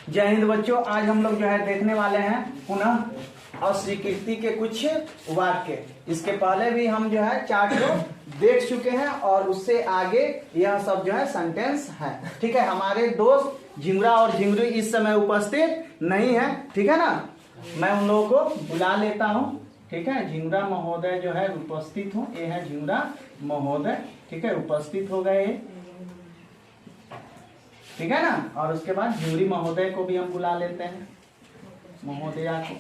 जय हिंद बच्चों। आज हम लोग जो है देखने वाले हैं पुनः अस्वीकृति के कुछ वाक्य। इसके पहले भी हम जो है 4 को देख चुके हैं और उससे आगे यह सब जो है सेंटेंस है। ठीक है, हमारे दोस्त झिंगुरा और झिंगुरी इस समय उपस्थित नहीं है। ठीक है ना, मैं उन लोगों को बुला लेता हूँ। ठीक है, झिंगुरा महोदय जो है उपस्थित हो। ये है झिंगुरा महोदय। ठीक है, उपस्थित हो गए। ठीक है ना, और उसके बाद झिंगुरी महोदय को भी हम बुला लेते हैं, महोदया को।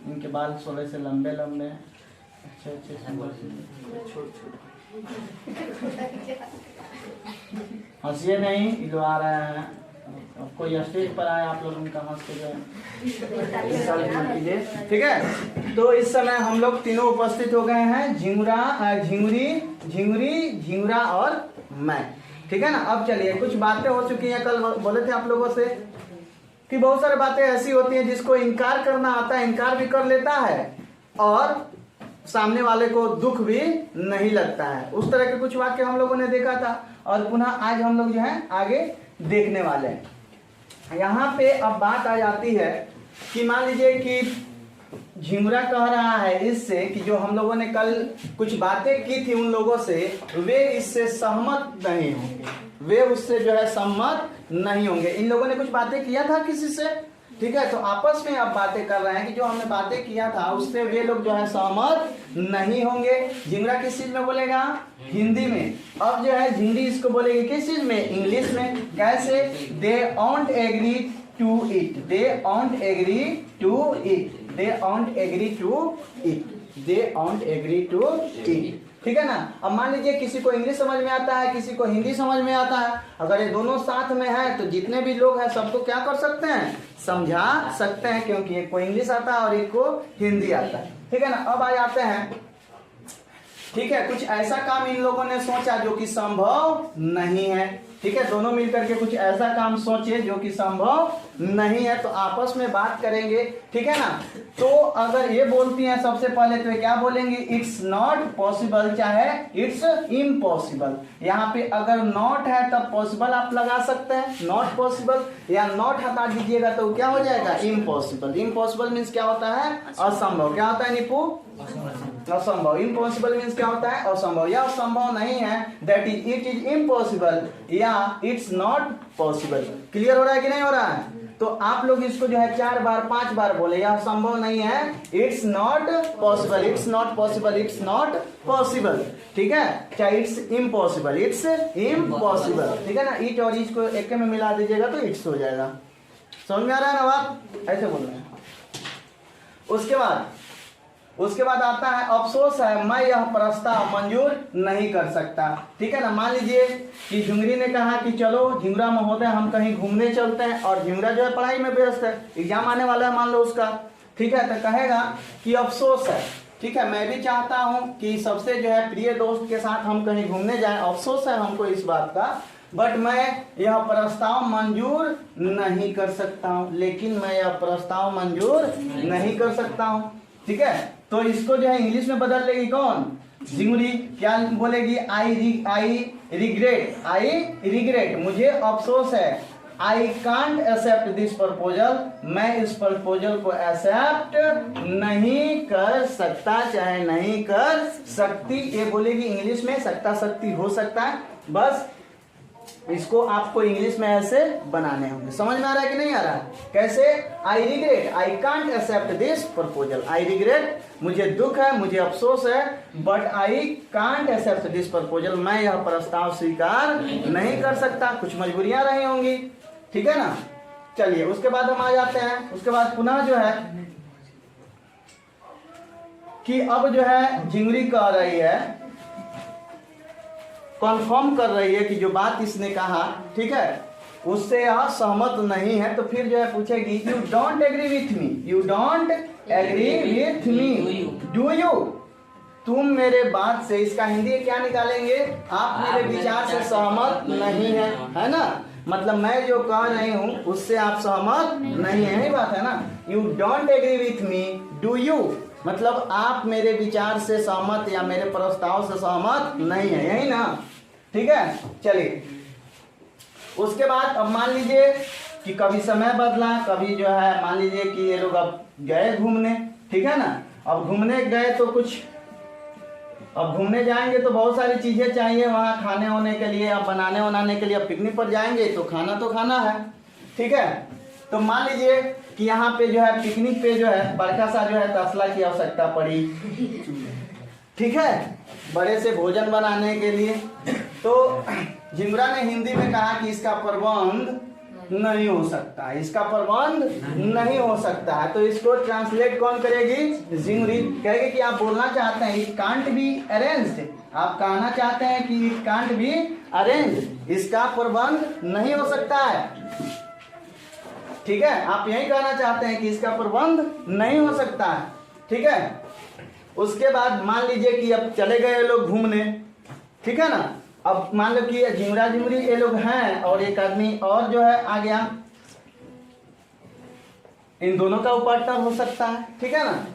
इनके बाल 16 से लंबे लंबे हैं, अच्छे अच्छे हंसिए नहीं, इलवा रहे हैं। कोई स्टेज पर आए आप लोग उनका हंस के जो है। ठीक है, तो इस समय हम लोग तीनों उपस्थित हो गए हैं, झिंगुरा झिंगुरी झिंगुरी झिंगुरा और मैं। ठीक है ना, अब चलिए कुछ बातें हो चुकी हैं। कल बोले थे आप लोगों से कि बहुत सारी बातें ऐसी होती हैं जिसको इनकार करना आता है, इनकार भी कर लेता है और सामने वाले को दुख भी नहीं लगता है। उस तरह के कुछ वाक्य हम लोगों ने देखा था और पुनः आज हम लोग जो है आगे देखने वाले हैं। यहाँ पे अब बात आ जाती है कि मान लीजिए कि झिंगुरा कह रहा है इससे कि जो हम लोगों ने कल कुछ बातें की थी उन लोगों से, वे इससे सहमत नहीं होंगे, वे उससे जो है सहमत नहीं होंगे। इन लोगों ने कुछ बातें किया था किसी से, ठीक है, तो आपस में अब बातें कर रहे हैं कि जो हमने बातें किया था उससे वे लोग जो है सहमत नहीं होंगे। झिंगुरा किस चीज में बोलेगा? हिंदी में। अब जो है झिंगुरी इसको बोलेगी किस चीज में? इंग्लिश में। कैसे? They don't agree to it, they don't agree to it, they don't agree to it, they don't agree to it. ठीक है ना, अब मान लीजिए किसी को इंग्लिश समझ में आता है, किसी को हिंदी समझ में आता है। अगर ये दोनों साथ में है तो जितने भी लोग हैं सबको क्या कर सकते हैं? समझा सकते हैं, क्योंकि एक को इंग्लिश आता है और एक को हिंदी आता है। ठीक है ना, अब आ जाते हैं। ठीक है, कुछ ऐसा काम इन लोगों ने सोचा जो कि संभव नहीं है। ठीक है, दोनों मिलकर के कुछ ऐसा काम सोचे जो कि संभव नहीं है, तो आपस में बात करेंगे। ठीक है ना, तो अगर ये बोलती हैं सबसे पहले तो क्या बोलेंगे? इट्स नॉट पॉसिबल, चाहे इट्स इम्पॉसिबल। यहाँ पे अगर नॉट है तब पॉसिबल आप लगा सकते हैं, नॉट पॉसिबल, या नॉट हटा दीजिएगा तो क्या हो जाएगा? इम्पॉसिबल। इम्पॉसिबल मीन्स क्या होता है? असंभव। क्या होता है निपू? असंभव। इम्पॉसिबल मीन्स क्या होता है? असंभव। या संभव नहीं है, that is it is impossible, या इट्स नॉट पॉसिबल। क्लियर हो रहा है कि नहीं हो रहा है? तो आप लोग इसको जो है 4 बार 5 बार बोले, यह संभव नहीं है, it's not possible, it's not possible, it's not possible. ठीक है, चाहे इट्स इम्पॉसिबल, इट्स इम्पॉसिबल। ठीक है ना, इट और इच को एक में मिला दीजिएगा तो इट्स हो जाएगा। समझ में आ रहा है ना बात? ऐसे बोलना है। उसके बाद आता है अफसोस है मैं यह प्रस्ताव मंजूर नहीं कर सकता। ठीक है ना, मान लीजिए कि झिंगुरी ने कहा कि चलो झिंगुरा महोदय हम कहीं घूमने चलते हैं, और झिंगुरा जो है पढ़ाई में व्यस्त है, एग्जाम आने वाला है मान लो उसका। ठीक है, तो कहेगा कि अफसोस है, ठीक है, मैं भी चाहता हूं कि सबसे जो है प्रिय दोस्त के साथ हम कहीं घूमने जाएं, अफसोस है हमको इस बात का, बट मैं यह प्रस्ताव मंजूर नहीं कर सकता हूं, लेकिन मैं यह प्रस्ताव मंजूर नहीं कर सकता हूं। ठीक है, तो इसको जो है इंग्लिश में बदल लेगी कौन? झिंगुरी। क्या बोलेगी? आई रिग्रेट, मुझे अफसोस है। I can't accept this proposal, मैं इस प्रपोजल को एक्सेप्ट नहीं कर सकता, चाहे नहीं कर सकती। ये बोलेगी इंग्लिश में, सकता सकती हो सकता है, बस इसको आपको इंग्लिश में ऐसे बनाने होंगे। समझ में आ रहा है कि नहीं आ रहा है? कैसे? I regret, I can't accept this proposal. I regret, मुझे दुख है, मुझे अफसोस है, but I can't accept this proposal, मैं यह प्रस्ताव स्वीकार नहीं कर सकता, कुछ मजबूरियां रही होंगी। ठीक है ना, चलिए उसके बाद हम आ जाते हैं। उसके बाद पुनः जो है कि अब जो है झिंगुरी कह रही है, कंफर्म कर रही है कि जो बात इसने कहा, ठीक है, उससे यह सहमत नहीं है। तो फिर जो है पूछेगी you don't agree with me, you don't agree with me, do you, तुम मेरे बात से, इसका हिंदी क्या निकालेंगे? आप मेरे विचार से सहमत नहीं है ना, मतलब मैं जो कह रही हूं उससे आप सहमत नहीं है, यही बात है ना। You don't agree with me, do you, मतलब आप मेरे विचार से सहमत या मेरे प्रस्ताव से सहमत नहीं है, यही ना। ठीक है, चलिए उसके बाद अब मान लीजिए कि कभी समय बदला, कभी जो है मान लीजिए कि ये लोग अब गए घूमने, ठीक है ना। अब घूमने गए तो कुछ, अब घूमने जाएंगे तो बहुत सारी चीजें चाहिए वहाँ खाने होने के लिए, अब बनाने वनाने के लिए। अब पिकनिक पर जाएंगे तो खाना है, ठीक है। तो मान लीजिए कि यहाँ पे जो है पिकनिक पे जो है बड़का सा जो है तसला की आवश्यकता पड़ी, ठीक है, बड़े से भोजन बनाने के लिए। तो झिंगुरा ने हिंदी में कहा कि इसका प्रबंध नहीं हो सकता, इसका प्रबंध नहीं हो सकता है। तो इसको ट्रांसलेट कौन करेगी? झिंगुरी कहेगी कि आप बोलना चाहते हैं इट कांट बी अरेंज्ड, आप कहना चाहते हैं कि इट कांट बी अरेंज्ड, इसका प्रबंध नहीं हो सकता है, ठीक है। आप यही कहना चाहते हैं कि इसका प्रबंध नहीं हो सकता है, ठीक है। उसके बाद मान लीजिए कि अब चले गए लोग घूमने, ठीक है ना। अब मान लो कि झिंगुरा झिंगुरी ये लोग हैं और एक आदमी और जो है आ गया, इन दोनों का पार्टनर हो सकता है, ठीक है ना।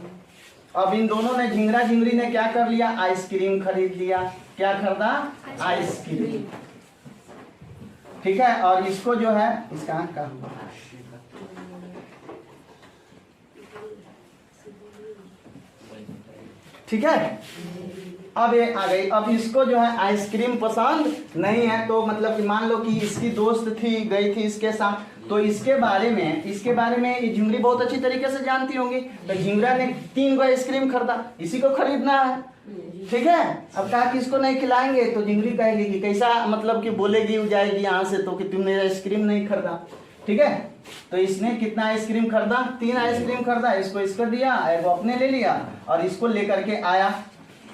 अब इन दोनों ने, झिंगुरा झिंगुरी ने क्या कर लिया? आइसक्रीम खरीद लिया। क्या खरीदा? आइसक्रीम, ठीक है। और इसको जो है, इसका आंख का ठीक है। अब ये आ गई, अब इसको जो है आइसक्रीम पसंद नहीं है। तो मतलब कि मान लो कि इसकी दोस्त थी, गई थी इसके साथ, तो इसके बारे में झिंगुरी बहुत अच्छी तरीके से जानती होंगी। तो झिंगुरा ने 3 गो आइसक्रीम खरीदा, इसी को खरीदना है, ठीक है। अब कहा कि इसको नहीं खिलाएंगे, तो झिंगुरी कहेगी कि कैसा, मतलब कि बोलेगी जाएगी यहाँ से तो कि तुमने आइसक्रीम नहीं खरीदा, ठीक है। तो इसने कितना आइसक्रीम खरीदा? 3 आइसक्रीम खरीदा, इसको दिया, वो अपने ले लिया और इसको लेकर के आया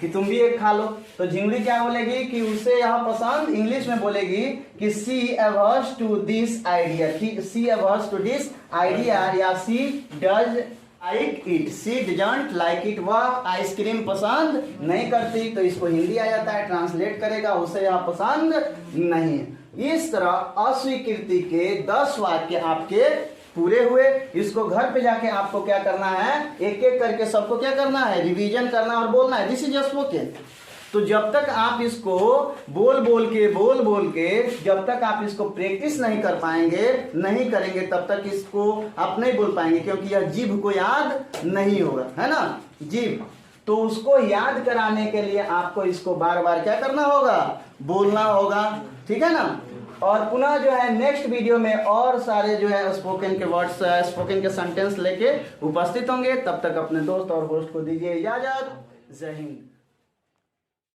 कि तुम भी एक खा लो। तो झिंगुरी क्या बोलेगी कि उसे यह पसंद, इंग्लिश में बोलेगी कि she averse to this idea, she averse to this idea, या she does like it, she doesn't like it, वह आइसक्रीम पसंद नहीं करती। तो इसको हिंदी आ जाता है, ट्रांसलेट करेगा, उसे यह पसंद नहीं। इस तरह अस्वीकृति के 10 वाक्य आपके पूरे हुए। इसको घर पे जाके आपको क्या करना है? एक एक करके सबको क्या करना है? रिवीजन करना और बोलना है, दिस इज स्पोकन। तो जब तक आप इसको बोल बोल के जब तक आप इसको प्रैक्टिस नहीं कर पाएंगे, नहीं करेंगे, तब तक इसको आप नहीं बोल पाएंगे, क्योंकि यह जीभ को याद नहीं होगा, है ना, जीभ। तो उसको याद कराने के लिए आपको इसको बार बार क्या करना होगा? बोलना होगा, ठीक है ना। और पुनः जो है नेक्स्ट वीडियो में और सारे जो है स्पोकन के वर्ड्स, स्पोकन के सेंटेंस लेके उपस्थित होंगे। तब तक अपने दोस्त और होस्ट को दीजिए इजाजत। जय हिंद।